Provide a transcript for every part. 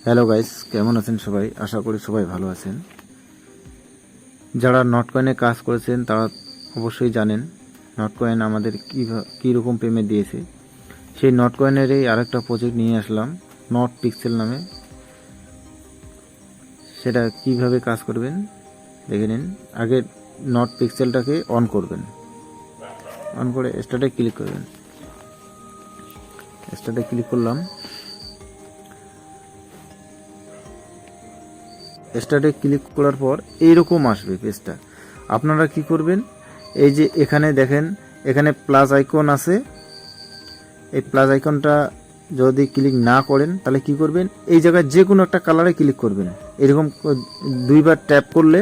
Hello guys, কেমন আছেন সবাই? আশা করি সবাই ভালো আছেন। যারা নটকয়েনে কাজ করেছেন তারা অবশ্যই জানেন নটকয়েন আমাদের কী রকম পেমেন্ট দিয়েছে। সেই নটকয়েনেরই আরেকটা প্রজেক্ট নিয়ে আসলাম, নট পিক্সেল নামে। সেটা কিভাবে কাজ করবেন দেখে নিন। আগে নট পিক্সেলটাকে অন করবেন, অন করে স্টার্টে ক্লিক করবেন। স্টার্টে ক্লিক করলাম। স্টার্টে ক্লিক করার পর এইরকম আসবে পেজটা। আপনারা কি করবেন, এই যে এখানে দেখেন, এখানে প্লাস আইকন আছে। এই প্লাস আইকনটা যদি ক্লিক না করেন তাহলে কি করবেন, এই জায়গায় যে কোনো একটা কালারে ক্লিক করবেন। এরকম দুইবার ট্যাপ করলে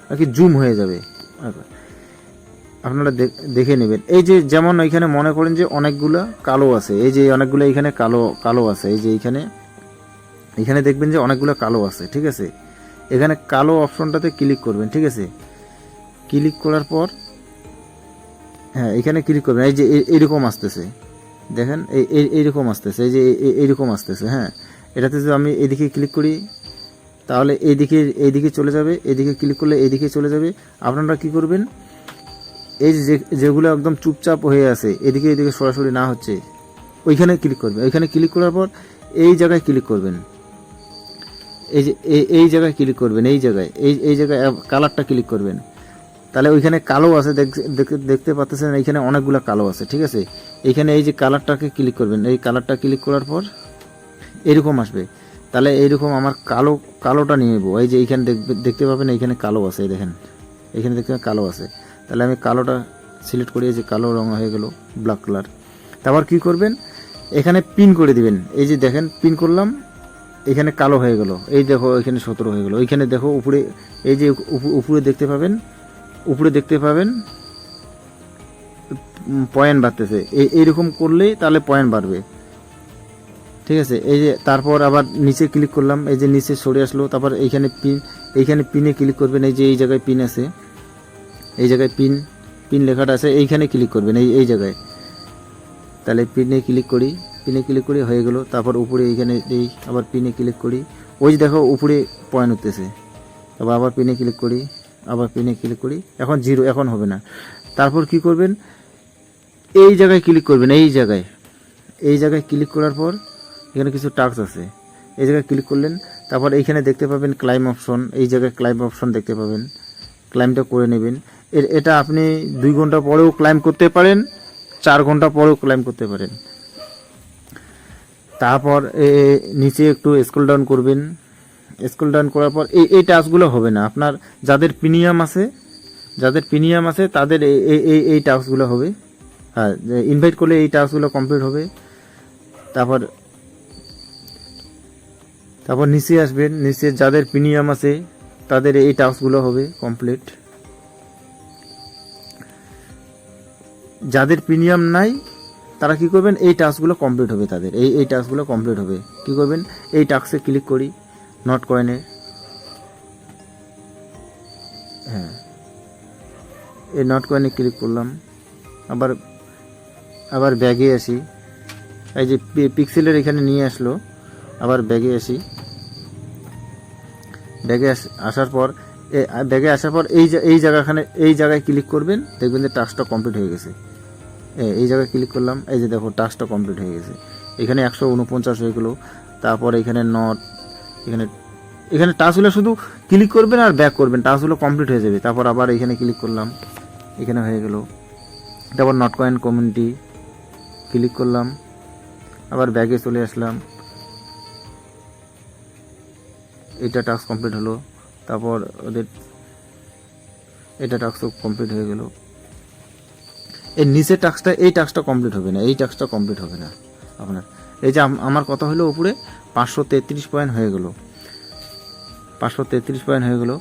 আর কি জুম হয়ে যাবে। আপনারা দেখে নেবেন। এই যে যেমন এখানে মনে করেন যে অনেকগুলো কালো আছে, এই যে অনেকগুলো এখানে কালো কালো আছে, এই যে এখানে দেখবেন যে অনেকগুলো কালো আছে। ঠিক আছে, এখানে কালো অপশনটাতে ক্লিক করবেন। ঠিক আছে, ক্লিক করার পর হ্যাঁ এখানে ক্লিক করবেন। এই যে এইরকম আসতেছে, দেখেন এইরকম আসতেছে, এই যে এইরকম আসতেছে। হ্যাঁ, এটাতে যদি আমি এদিকে ক্লিক করি তাহলে এইদিকে চলে যাবে, এদিকে ক্লিক করলে এইদিকে চলে যাবে। আপনারা কি করবেন, এই যে যেগুলো একদম চুপচাপ হয়ে আছে, এদিকে সরাসরি না হচ্ছে, ওইখানে ক্লিক করবেন। ওইখানে ক্লিক করার পর এই জায়গায় ক্লিক করবেন। এই যে এই জায়গায় ক্লিক করবেন, এই জায়গায় কালারটা ক্লিক করবেন। তাহলে ওইখানে কালো আছে, দেখতে পাচ্ছেন এইখানে অনেকগুলো কালো আছে। ঠিক আছে, এইখানে এই যে কালারটাকে ক্লিক করবেন। এই কালারটা ক্লিক করার পর এরকম আসবে। তাহলে এইরকম আমার কালোটা নিয়ে নেবো। এই যে এইখানে দেখতে পাবেন এইখানে কালো আছে, দেখেন এইখানে দেখতে কালো আছে। তাহলে আমি কালোটা সিলেক্ট করি, এই যে কালো রঙ হয়ে গেল, ব্ল্যাক কালার। তারপর কি করবেন, এখানে পিন করে দিবেন। এই যে দেখেন পিন করলাম, এখানে কালো হয়ে গেল। এই দেখো এখানে 17 হয়ে গেল। ওইখানে দেখো উপরে, এই যে উপরে দেখতে পাবেন পয়েন্ট বাড়তেছে। এইরকম করলেই তাহলে পয়েন্ট বাড়বে। ঠিক আছে, এই যে তারপর আবার নিচে ক্লিক করলাম, এই যে নিচে সরে আসলো। তারপর এইখানে পিনে ক্লিক করবেন। এই যে এই জায়গায় পিন আছে, এই জায়গায় পিন লেখাটা আছে, এইখানে ক্লিক করবেন এই জায়গায়। তাহলে পিনে ক্লিক করি, হয়ে গেল। তারপর উপরে এইখানে আবার পিনে ক্লিক করি, ওই যে দেখো উপরে পয়েন্ট উঠতেছে। তারপর আবার পিনে ক্লিক করি, আবার পিনে ক্লিক করি, এখন 0, এখন হবে না। তারপর কি করবেন, এই জায়গায় ক্লিক করবেন। এই জায়গায় ক্লিক করার পর এখানে কিছু টাস্ক আছে, এই জায়গায় ক্লিক করলেন। তারপর এইখানে দেখতে পাবেন ক্লাইম অপশন, এই জায়গায় ক্লাইম অপশন দেখতে পাবেন। ক্লাইমটা করে নেবেন। এটা আপনি 2 ঘন্টা পরেও ক্লাইম করতে পারেন, 4 ঘন্টা পরেও ক্লাইম করতে পারেন। তারপর নিচে একটু স্ক্রল ডাউন করবেন। স্ক্রল ডাউন করার পর এই টাস্কগুলো হবে না। আপনার যাদের প্রিমিয়াম আছে তাদের এই টাস্কগুলো হবে। হ্যাঁ, ইনভাইট করলে এই টাস্কগুলো কমপ্লিট হবে। তারপর নিচে আসবেন, নিচে যাদের প্রিমিয়াম আছে তাদের এই টাস্কগুলো হবে কমপ্লিট। যাদের প্রিমিয়াম নাই তারা কি করবেন, এই টাস্কগুলো কমপ্লিট হবে তাদের, এই টাস্কগুলো কমপ্লিট হবে। কি করবেন, এই টাস্কে ক্লিক করি, নট কয়েনে। হ্যাঁ, এই নট কয়েনে ক্লিক করলাম। আবার ব্যাগে আসি, এই যে পিক্সেলের এখানে নিয়ে আসলো। আবার ব্যাগে আসি, আসার পর এই জায়গায় ক্লিক করবেন। দেখবেন যে টাস্কটা কমপ্লিট হয়ে গেছে। এই জায়গায় ক্লিক করলাম, এই যে দেখো টাস্কটা কমপ্লিট হয়ে গেছে। এখানে 149 হয়ে গেল। তারপর এখানে এখানে টাস্কগুলো শুধু ক্লিক করবেন আর ব্যাক করবেন, টাস্কগুলো কমপ্লিট হয়ে যাবে। তারপর আবার এখানে ক্লিক করলাম, এখানে হয়ে গেল। তারপর নট কয়েন কমিউনিটি ক্লিক করলাম, আবার ব্যাগে চলে আসলাম। এটা টাস্ক কমপ্লিট হলো। তারপর ওদের এটা টাস্ক কমপ্লিট হয়ে গেল। এই নিচের টাস্কটা, এই টাস্কটা কমপ্লিট হবে না, এই টাস্কটা কমপ্লিট হবে না আপনার। এই যে আমার কথা হলো উপরে 533 পয়েন্ট হয়ে গেল, 533 পয়েন্ট হয়ে গেল।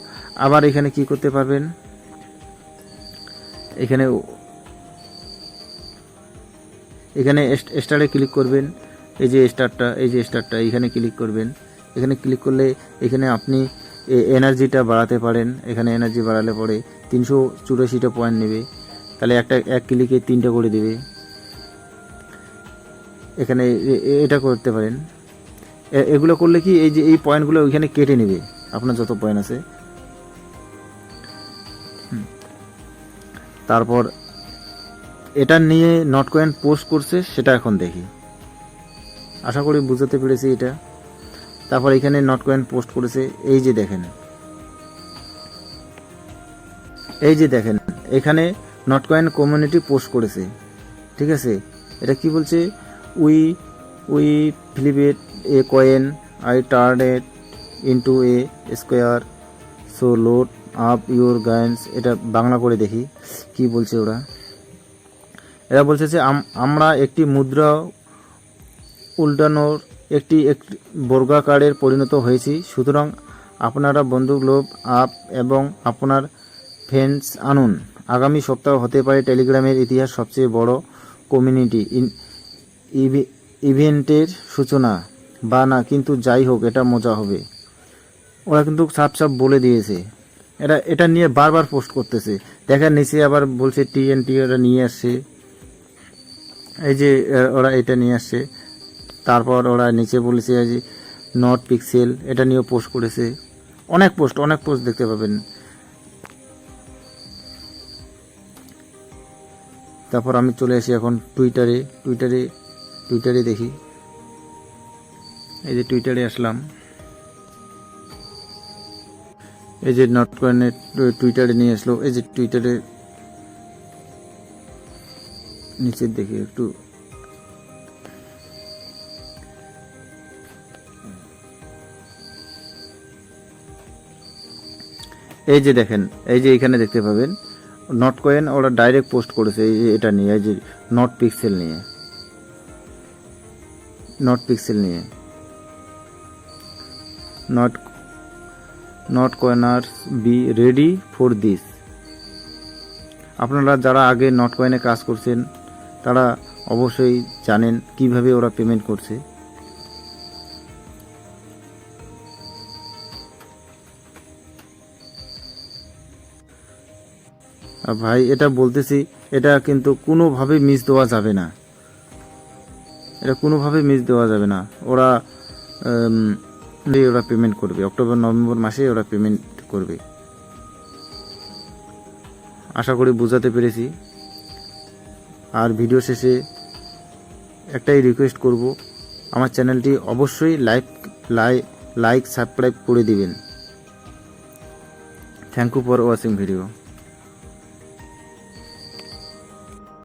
আবার এখানে কি করতে পারবেন, এখানে স্টারে ক্লিক করবেন। এই যে স্টারটা এখানে ক্লিক করবেন। এখানে ক্লিক করলে এখানে আপনি এনার্জিটা বাড়াতে পারেন। এখানে এনার্জি বাড়ালে পরে 384টা পয়েন্ট নেবে। তাহলে এক ক্লিকে 3টা করে দেবে। এখানে এটা করতে পারেন। এগুলো করলে কি এই যে এই পয়েন্টগুলো ওইখানে কেটে নেবে আপনার যত পয়েন্ট আছে। তারপর এটা নিয়ে নট কয়েন পোস্ট করছে সেটা এখন দেখি, আশা করি বুঝাতে পেরেছি এটা। তারপর এখানে নট কয়েন পোস্ট করেছে, এই যে দেখেন, এই যে দেখেন এখানে নট কয়েন কমিউনিটি পোস্ট করেছে, ঠিক আছে। এটা কি বলছে, we we flip a coin, I turn it into a square, so load up your gains. এটা বাংলা করে দেখি কি বলছে ওরা। এরা বলছে যে আমরা একটি মুদ্রা উল্টানোর একটি বর্গাকারের পরিণত হয়েছি, সুতরাং আপনারা বন্দুক লোভ আপ এবং আপনার ফ্রেন্ডস আনুন। আগামী সপ্তাহ হতে পারে টেলিগ্রামের ইতিহাস সবচেয়ে বড় কমিউনিটি ইভেন্টের সূচনা বা না, কিন্তু যাই হোক এটা মজা হবে। ওরা কিন্তু সাপ বলে দিয়েছে। এটা নিয়ে বারবার পোস্ট করতেছে। দেখার নিচে আবার বলছে টিএনটি ওরা নিয়ে আসছে, এই যে ওরা এটা নিয়ে আসছে। তারপর ওরা নিচে বলেছে যে নট পিক্সেল, এটা নিয়েও পোস্ট করেছে। অনেক পোস্ট দেখতে পাবেন। তারপর আমি চলে আসি এখন টুইটারে দেখি। এই যে টুইটারে আসলাম, এই যে নট কয়েনের টুইটারে নিয়ে আসলো। এই যে টুইটারে নিচে দেখি একটু, এই যে দেখেন, এই যে এখানে দেখতে পাবেন নট কয়েন ওরা ডাইরেক্ট পোস্ট করেছে এই যে এটা নিয়ে, এই যে নট পিক্সেল নিয়ে Notcoiners be ready for this. আপনারা যারা আগে নট কয়েনে কাজ করছেন তারা অবশ্যই জানেন কিভাবে ওরা পেমেন্ট করছে। ভাই এটা বলতেছি, এটা কিন্তু কোনোভাবে মিস দেওয়া যাবে না, ওরা পেমেন্ট করবে, অক্টোবর নভেম্বর মাসে ওরা পেমেন্ট করবে। আশা করি বোঝাতে পেরেছি। আর ভিডিও শেষে একটাই রিকোয়েস্ট করব, আমার চ্যানেলটি অবশ্যই লাইক সাবস্ক্রাইব করে দিবেন। Thank you for watching video.